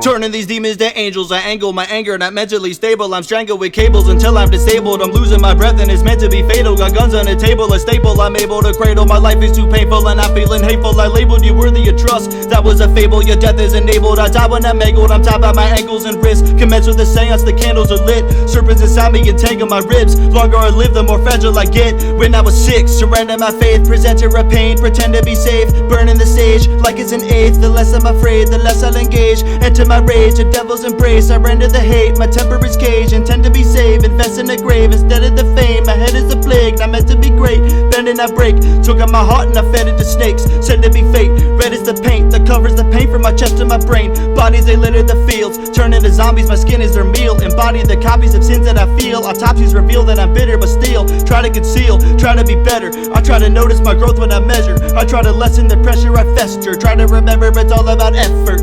Turning these demons to angels. I angle my anger, not mentally stable. I'm strangled with cables until I'm disabled. I'm losing my breath and it's meant to be fatal. Got guns on the table, a staple I'm able to cradle. My life is too painful and I'm feeling hateful. I labeled you worthy of trust, that was a fable. Your death is enabled. I die when I'm mangled. I'm tied by my ankles and wrists. Commence with the seance, the candles are lit. Serpents inside me entangle my ribs. Longer I live, the more fragile I get. When I was 6, surrender my faith. Presenter of pain, pretend to be safe. Burning the stage like it's an eighth. The less I'm afraid, the less I'll engage. Enter my rage, a devil's embrace. I render the hate, my temper is cage. Intend to be saved, invest in the grave instead of the fame. My head is a plague, not meant to be great. Bend and I break, took out my heart and I fed it to snakes. Said to be fate, red is the paint that covers the pain from my chest to my brain. Bodies they litter the fields, turn into zombies, my skin is their meal. Embody the copies of sins that I feel. Autopsies reveal that I'm bitter but still try to conceal, try to be better. I try to notice my growth when I measure. I try to lessen the pressure I fester. Try to remember it's all about effort,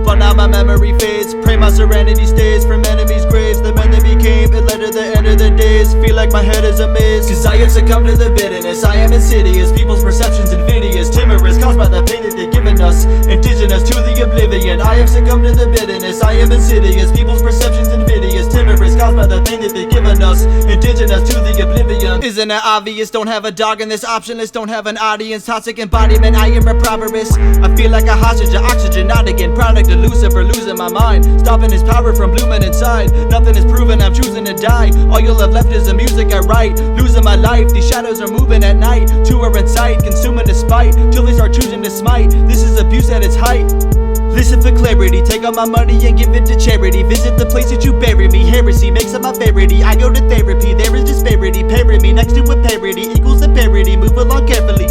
but now my memory fades. Pray my serenity stays from enemies' graves. The men that became, it led to the end of the days. Feel like my head is a maze, cause I have succumbed to the bitterness. I am insidious, people's perceptions invidious. Timorous, caused by the pain that they've given us. Indigenous to the oblivion. I have succumbed to the bitterness. I am insidious, people's perceptions invidious. Timorous, caused by the pain that they've given us. Indigenous to the oblivion. Isn't it obvious? Don't have a dog in this optionless. Don't have an audience. Toxic embodiment, I am improperous. I feel like a hostage of oxygen, not again. Product of Lucifer, losing my mind, stopping his power from blooming inside. Nothing is proven, I'm choosing to die. All you'll have left is the music I write. Losing my life, these shadows are moving at night. Two are in sight, consuming the spite, till they start choosing to smite. This is abuse at its height. Listen for clarity, take all my money and give it to charity. Visit the place that you bury me, heresy makes up my verity. I go to therapy, there is disparity. Parry me next to a parody equals a parody. Move along carefully.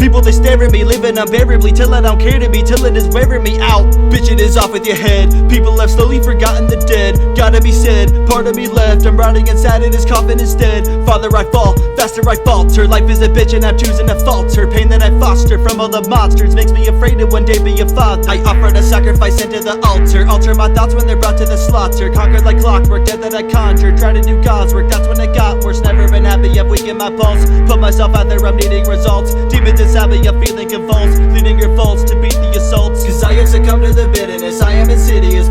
People they stare at me, living unbearably, till I don't care to be, till it is wearing me out. Bitch, it is off with your head. People have slowly forgotten the dead. Gotta be said, part of me left. I'm rotting inside in his coffin instead. Farther I fall, faster I falter. Life is a bitch and I'm choosing to falter. Pain that I foster from all the monsters makes me afraid to one day be a father. I offer a sacrifice into the altar. Alter my thoughts when they're brought to the slaughter. Conquered like clockwork, dead that I conjure. Try to do God's work, that's when it got worse. Never been happy, I've weakened my pulse. Put myself out there, I'm needing results. Demons inside me, I'm feeling convulsed. Leading your faults to beat the assaults. Cause I have succumbed to the bitterness. I am insidious.